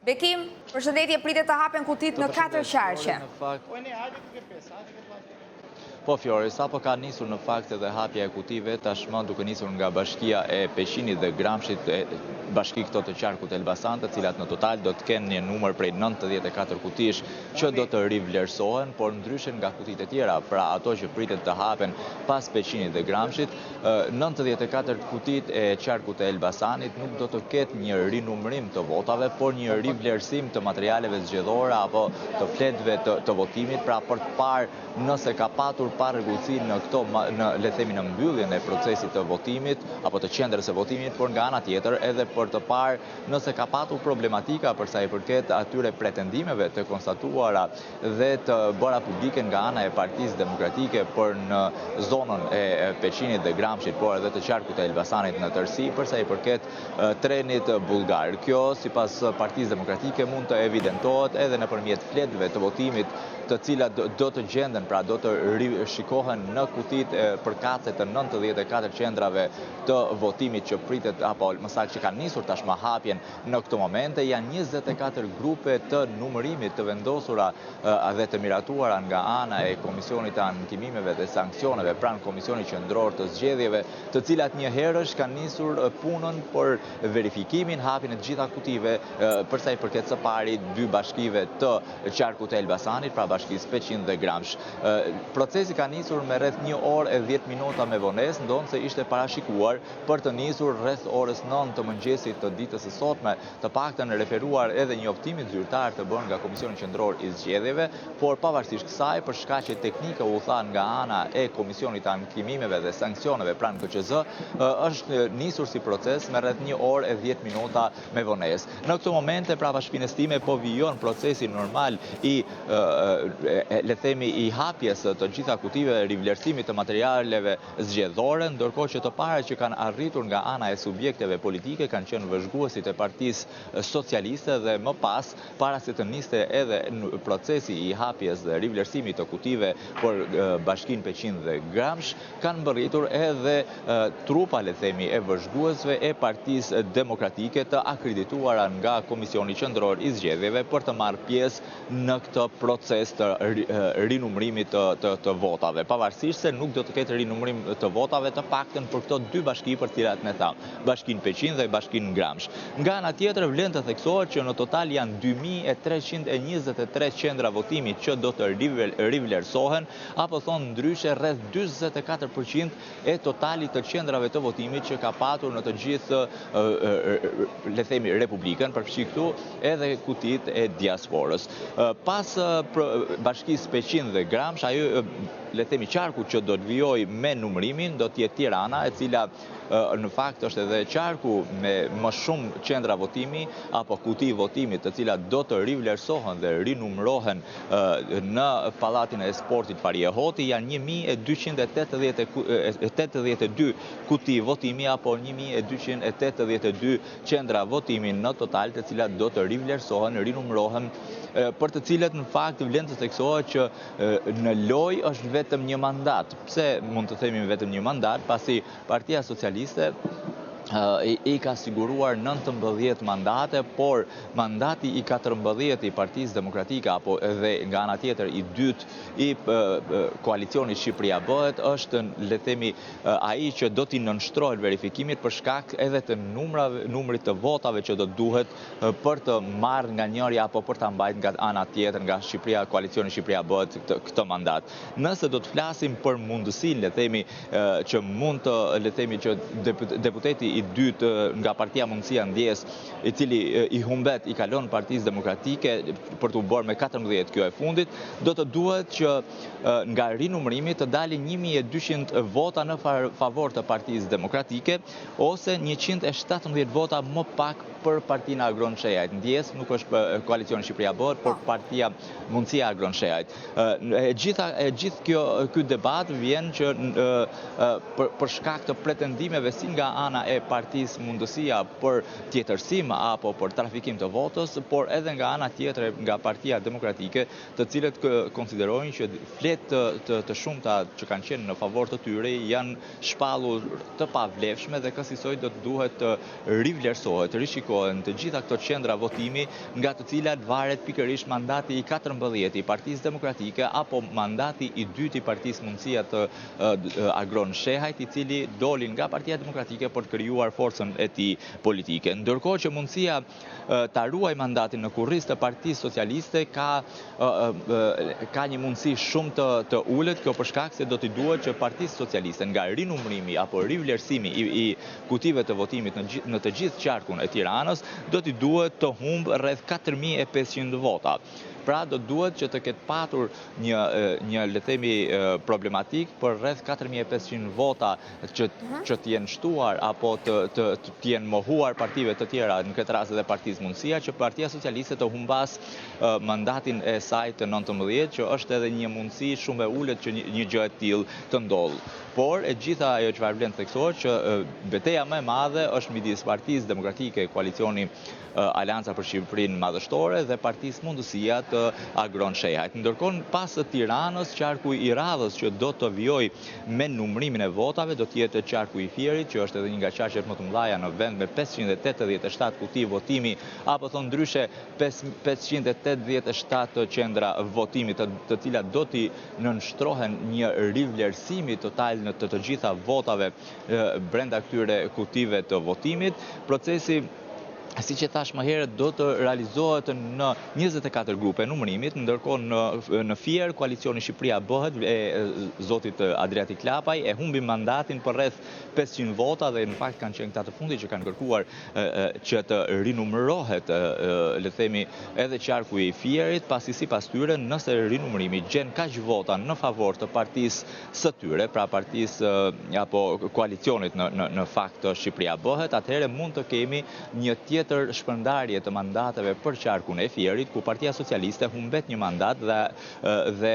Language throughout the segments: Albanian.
Bekim, përshëndetje, pritet të hapen kutit në 4 qarqe. Po Fjori, sapo ka nisur në fakt edhe hapja e kutive, tashmë duke nisur nga bashkia e Peqinit dhe Gramshit, bashki këto të qarkut Elbasan, të cilat në total do të kenë një numër prej 94 kutish që do të rivlerësohen, por ndryshen nga kutit e tjera, pra ato që pritet të hapen pas Peqinit dhe Gramshit, 94 kutit e qarkut e Elbasanit nuk do të ketë një rinumërim të votave, por një rivlerësim të materialeve zgjedhore apo të fletëve të votimit, pra për të parë nëse ka patur pa rregullsi në këto, le të themi, në mbylljen e procesit të votimit apo të qendrës së votimit, por nga ana tjetër edhe për të parë nëse ka patur problematika për sa i përket atyre pretendimeve të konstatuara dhe të bëra publike nga ana e Partisë Demokratike për në zonën e Peqinit dhe Gramshit, por edhe të qarkut të Elbasanit në tërësi, për sa i përket trenit bullgar. Kjo, sipas Partisë Demokratike, mund të evidentohet edhe nëpërmjet fletëve të votimit, të cilat do të gjenden, pra do të shikohen në kutit përkatëse të 94 qendrave të votimit që pritet, apo më saktë që kanë nisur tashmë hapjen në këto momente, janë 24 grupe të numërimit të vendosura dhe të miratuara nga ana e Komisionit të Ankimimeve dhe Sanksioneve pranë Komisionit Qendror të Zgjedhjeve, të cilat një herësh kanë nisur punën për verifikimin, hapjen e të gjitha kutive, përsa i përket së pari 2 bashkive të qarkut të Elbasanit, pra bashkisë Peqin dhe Gramsh. Procesi ka nisur me rreth 1 orë e 10 minuta me vonesë, ndonë se ishte parashikuar për të nisur rreth orës 9 të mëngjesit të ditës së sotme, të paktën referuar edhe njoftimit zyrtar të bërë nga Komisioni Qendror i Zgjedhjeve, por pavarësisht kësaj, për shkaqe teknike u tha nga ana e Komisionit të Ankimimeve dhe Sanksioneve pranë KQZ, është nisur si proces me rreth 1 orë e 10 minuta me vonesë. Në këto momente, prapa shpinës time po vijon procesi normal i le themi i hapjes të gjitha kutive, rivlerësimit të materialeve zgjedhore, ndërkohë që të parët që kanë arritur nga ana e subjekteve politike kanë qenë vëzhguesit e Partisë Socialiste dhe më pas, para se të niste edhe në procesi i hapjes dhe rivlerësimit të kutive për bashkinë Peqin dhe Gramsh, kanë mbërritur edhe trupa, le themi, e vëzhguesve e Partisë Demokratike të akredituara nga Komisioni Qendror i Zgjedhjeve për të marrë pjesë në këtë proces të rinumërimit të votave. Pavarësisht se nuk do të ketë rinumërim të votave, të paktën për këto 2 bashki për cilat ne thamë, bashkinë Peqin dhe bashkinë Gramsh. Nga ana tjetër vlen të theksohet që në total janë 2323 qendra votimi që do të rivlerësohen, apo thonë ndryshe rreth 44% e totalit të qendrave të votimit që ka patur në të gjithë, le themi, Republikën, përfshi këtu edhe kutit e diasporës. Pas bashkisë Peqin dhe Gramsh, ajo, le themi, qarku që do të vijojë me numërimin do të jetë Tirana, e cila në fakt është edhe qarku me më shumë qendra votimi apo kuti votimit, të cilat do të rivlerësohen dhe rinumërohen në Pallatin e Sportit Faria Hoti, janë 1282 kuti votimi apo 1282 qendra votimi në total, të cilat do të rivlerësohen, rinumërohen, për të cilët në fakt vlen të theksohet që në lojë është vetëm një mandat. Pse mund të themi vetëm një mandat, pasi Partia Socialiste i ka siguruar 19 mandate, por mandati i 14 i Partisë Demokratike apo edhe nga ana tjetër i dytë i koalicionit Shqipëria Bëhet është, le themi, ai që do t'i nënshtrohet verifikimit për shkak edhe të numrit të votave që do duhet për të marrë nga njëri apo për ta mbajtur nga ana tjetër, nga koalicioni Shqipëria Bëhet këtë mandat. Nëse do të flasim për mundësinë, le themi, që mund të, le themi, që deputeti i dytë nga Partia Mundësia Ndjes, i cili i humbet, i kalon Partisë Demokratike për të bërë me 14, kjo e fundit, do të duhet që nga rinumërimi të dalin 1200 vota në favor të Partisë Demokratike ose 117 vota më pak për Partinë Agron Shehajt. Ndjes nuk është koalicioni Shqipëria Bëhet, por Partia Mundësia Agron Shehajt. Gjithë ky debat vjen që për shkak të pretendimeve si nga ana e partisë mundësia për tjetërsim apo për trafikim të votës, por edhe nga ana tjetër nga Partia Demokratike, të cilët konsiderojnë që fletë të shumta që kanë qenë në favor të tyre janë shpallur të pavlefshme dhe kësaj do të duhet të rivlerësohet, rishikohen të gjitha këto qendra votimi nga të cilat varet pikërisht mandati i 14 i Partisë Demokratike apo mandati i dytë i Partisë Mundësia të Agron Shehajt, i cili doli nga Partia Demokratike për të krijuar forcën e tij politike. Ndërkohë që Mundësia ta ruaj mandatin në kurriz të Partisë Socialiste ka një mundësi shumë të ulët, kjo për shkak se do t'i duhet që Partisë Socialiste nga rinumërimi apo rivlerësimi i kutive të votimit në të gjithë qarkun e Tiranës do t'i duhet të humbë rreth 4500 vota. Pra do duhet që të ketë patur një le të themi problematik për rreth 4500 vota që të jenë shtuar apo të jenë mohuar partive të tjera, në këtë rast edhe Partisë Mundësia, që Partia Socialiste të humbas mandatin e saj të 19, që është edhe një mundësi shumë e ulët që një gjë e tillë të ndodhë. Por e gjitha ajo çfarë vlen të theksohet që betejë më e madhe është midis Partisë Demokratike, koalicioni Aleanca për Shqipërinë Madhështore dhe Partisë Mundësia të Agron Shehajt. Ndërkohë pas së Tiranës, qarku i radhës që do të vijojë me numërimin e votave do të jetë qarku i Fierit, që është edhe një nga qarqet më të mëdha në vend me 587 kuti votimi, apo thon ndryshe 587 qendra votimi, të cilat do t'i nënshtrohen një rivlerësimi total në të gjitha votave brenda këtyre kutive të votimit. Procesi, siç e thash më herët, do të realizohet në 24 grupe numërimit, ndërkohë në Fier koalicioni Shqipëria bëhet e zotit Adriati Klapaj e humbi mandatin për rreth 500 vota dhe në fakt kanë qenë këta të fundit që kanë kërkuar që të rinumërohet le të themi edhe qarku i Fierit, pasi sipas tyre nëse rinumërimi gjen kaq vota në favor të partisë së tyre, pra partisë apo koalicionit në fakt Shqipëria bëhet, atëherë mund të kemi një tjetër shpërndarje të mandateve për qarkun e Fierit, ku Partia Socialiste humbet një mandat dhe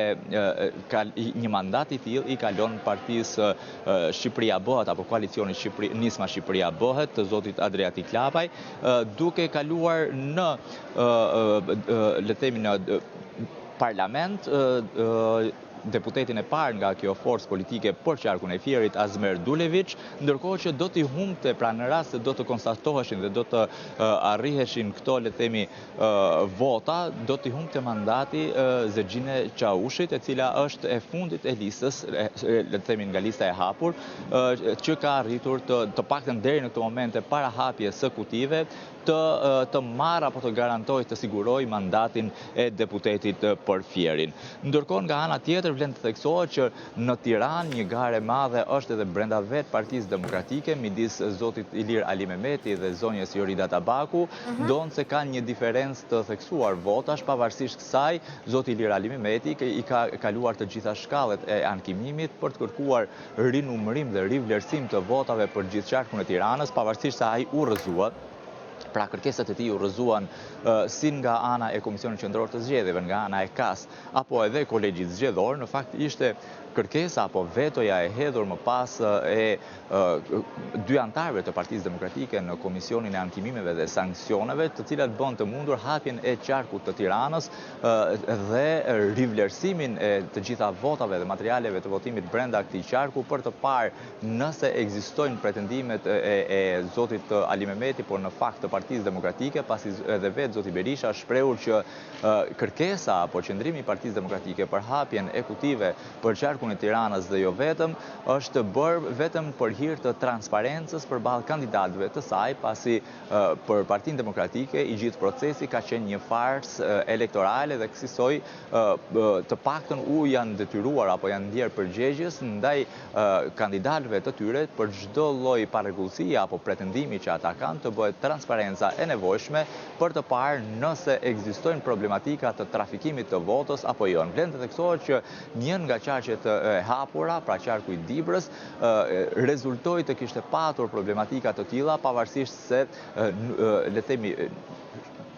një mandat i tillë i kalon Partisë Shqipëria bëhet apo koalicioni Nisma Shqipëria bëhet të zotit Adriati Klapaj, duke kaluar në le të themi në parlament deputetin e parë nga kjo forcë politike për qarkun e Fierit, Azmer Duleviç, ndërkohë që do t'i humbte, pra në rast se do të konstatoheshin dhe do të arriheshin këto le të themi vota, do t'i humbte mandati Zexhine Çaushit, e cila është e fundit e listës, le të themi nga lista e hapur, që ka arritur të paktën deri në këtë moment e para hapjes së kutive të marrë apo të garantojë të sigurojë mandatin e deputetit për Fierin. Ndërkohë nga ana tjetër vlen të theksohet që në Tiranë një garë e madhe është edhe brenda vet Partisë Demokratike midis zotit Ilir Ali Mehmeti dhe zonjës Jorida Tabaku, ndonse kanë një diferencë të theksuar votash, pavarësisht kësaj zoti Ilir Ali Mehmeti i ka kaluar të gjitha shkallët e ankimimit për të kërkuar rinumërim dhe rivlerësim të votave për gjithë qarkun e Tiranës, pavarësisht se ai u rrëzua. Pra kërkesat e tij u rrëzuan si nga ana e Komisionit Qendror të Zgjedhjeve, nga ana e KAS, apo edhe kolegjit zgjedhor, në fakt ishte kërkesa apo vetoja e hedhur më pas e dy antarëve të Partisë Demokratike në Komisionin e Ankimimeve dhe Sanksioneve, të cilat bën të mundur hapjen e qarkut të Tiranës dhe rivlerësimin e të gjitha votave dhe materialeve të votimit brenda këtij qarku për të parë nëse ekzistojnë pretendimet e zotit Ali Mehmeti, por në fakt të Partisë Demokratike, pasi edhe vetë zoti Berisha është shprehur që kërkesa apo qëndrimi i Partisë Demokratike për hapjen e kutive për qarkun e Tiranës dhe jo vetëm është bërë vetëm për hir të transparencës përballë kandidatëve të saj, pasi për Partinë Demokratike i gjithë procesi ka qenë një farsë elektorale dhe kësaj të paktën janë detyruar apo janë ndjerë përgjegjës ndaj kandidatëve të tyre për çdo lloj parregullësie apo pretendimi që ata kanë të bëhet transparenca e nevojshme për të parë nëse ekzistojnë problematika të trafikimit të votës apo jo. Vlen të theksohet që një nga qarqet e hapura, pra qarku i Dibrës, rezultoi të kishte patur problematika të tilla, pavarësisht se le të themi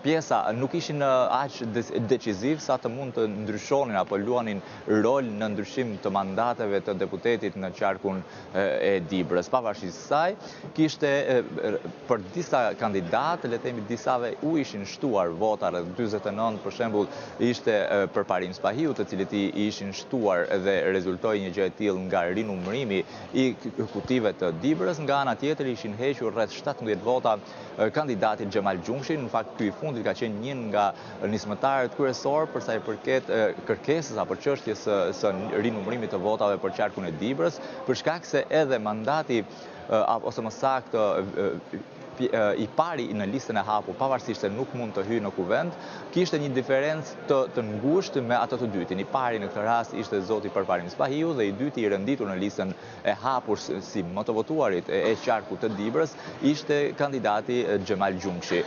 pjesa nuk ishin aq deciziv sa të mund të ndryshonin apo luanin rol në ndryshim të mandateve të deputetit në qarkun e Dibrës. Pavarësisht saj, kishte për disa kandidatë, le të themi disave u ishin shtuar vota, rreth 49 për shembull, ishte për Parim Spahiu, të cilët i ishin shtuar dhe rezultoi një gjë e tillë nga rinumërimi i kutive të Dibrës. Nga ana tjetër ishin hequr rreth 17 vota kandidatit Xhemal Gjungshi. Në fakt ky i fundit ka qenë një nga nismëtarët kryesor për sa i përket kërkesës apo çështjes së rinumërimit të votave për qarkun e Dibrës, për shkak se edhe mandati ose më saktë i pari në listën e hapur, pavarësisht se nuk mund të hyjë në kuvend, kishte një diferencë të ngushtë me atë të dytin. I pari në këtë rast ishte zoti Parim Spahiu dhe i dyti i renditur në listën e hapur si më të votuarit e qarkut të Dibrës ishte kandidati Xhemal Gjungshi.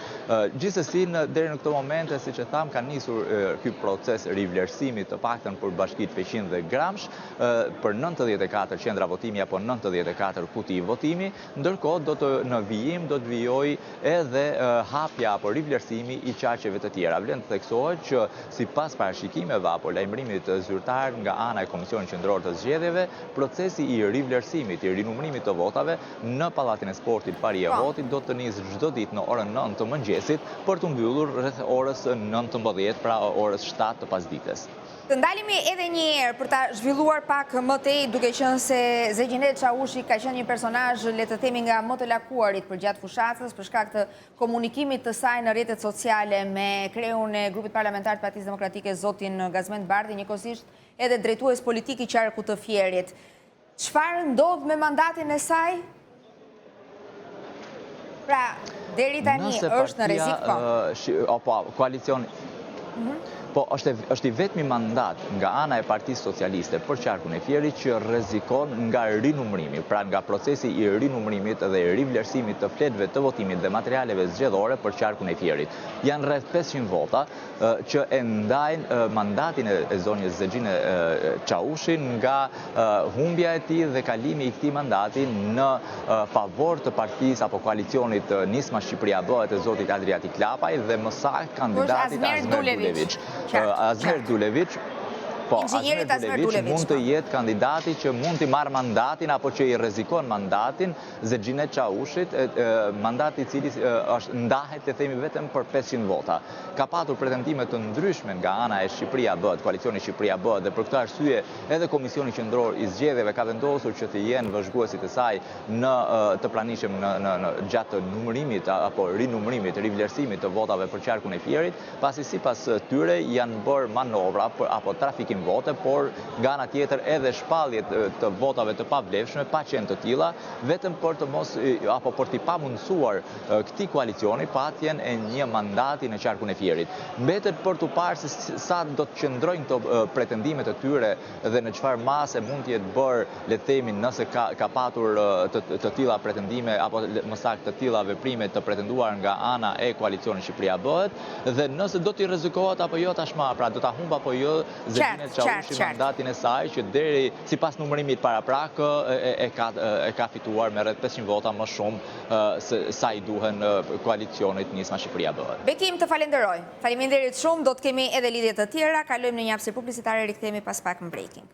Gjithsesi deri në këtë moment, siç e tham, ka nisur ky proces rivlerësimi të paktën për bashkitë Peqin dhe Gramsh për 94 qendra votimi apo 94 kuti votimi, ndërkohë në vijim do të vijoj edhe hapja apo rivlerësimi i qarqeve të tjera. Vlen të theksohet që sipas parashikimeve apo lajmërimit zyrtar nga ana e Komisionit Qendror të Zgjedhjeve, procesi i rivlerësimit, i rinumërimit të votave në Pallatin e Sportit pari e votit do të nisë çdo ditë në orën 9 të mëngjesit për të mbyllur rreth orës 19, pra orës 7 të pasdites. Të ndalemi edhe një herë për ta zhvilluar pak më tej, duke qenë se Zegjinet Çavushi ka qenë një personazh, le të themi, nga më të lakuarit përgjatë fushatës për shkak të komunikimit të saj në rrjetet sociale me kreun e grupit parlamentar të Partisë Demokratike zotin Gazmend Bardhi, njëkohësisht edhe drejtues politik i qarkut të Fierit. Çfarë ndodh me mandatin e saj? Pra, deri tani është në rrezik po? Koalicioni po është i vetmi mandat nga ana e Partisë Socialiste për qarkun e Fierit që rrezikon nga rinumërimi, pra nga procesi i rinumërimit dhe rivlerësimit të fletëve të votimit dhe materialeve zgjedhore për qarkun e Fierit. Janë rreth 500 vota që e ndajnë mandatin e zonjës Zegjine Çavushi nga humbja e tij dhe kalimi i këtij mandati në favor të partisë apo koalicionit Nisma Shqipëria Bëhet e zotit Adriati Klapaj dhe më saktë kandidatit Azmer Dulević. Azmer Dulević mund të jetë kandidati që mund të marrë mandatin apo që i rrezikon mandatin Zegjinet Çavushit, mandati i cili ndahet, të themi, vetëm për 500 vota. Ka patur pretendime të ndryshme nga ana e Shqipëria Bëhet, koalicioni Shqipëria Bëhet, dhe për këtë arsye edhe Komisioni Qendror i Zgjedhjeve ka vendosur që të jenë vëzhguesit e saj të pranishëm gjatë numërimit apo rinumërimit, rivlerësimit të votave për qarkun e Fierit, pasi sipas tyre janë bërë manovra apo trafikim vote, por nga ana tjetër edhe shpalljet të votave të pavlefshme pa qenë të tilla, vetëm për të mos apo për t'i pamundsuar këtij koalicioni patjen e një mandati në qarkun e Fierit. Mbetet për t'u parë se sa do të qëndrojnë këto pretendimet e tyre dhe në çfarë mase mund të jetë bërë, le të themi, nëse ka patur të tilla pretendime apo më saktë të tilla veprime të pretenduar nga ana e koalicionit Shqipëria Bëhet, dhe nëse do t'i rrezikohet apo jo tashmë, pra do ta humb apo jo Zegjinet Çavushi mandatin e saj, që deri sipas numërimit paraprak e ka fituar me rreth 500 vota më shumë se sa i duhen koalicionit Nisma Shqipëria Bëhet. Bekim, të falenderoj. Faleminderit shumë, do të kemi edhe lidhje të tjera, kalojmë në një hapësirë publicitare, rikthehemi pas pak në breaking.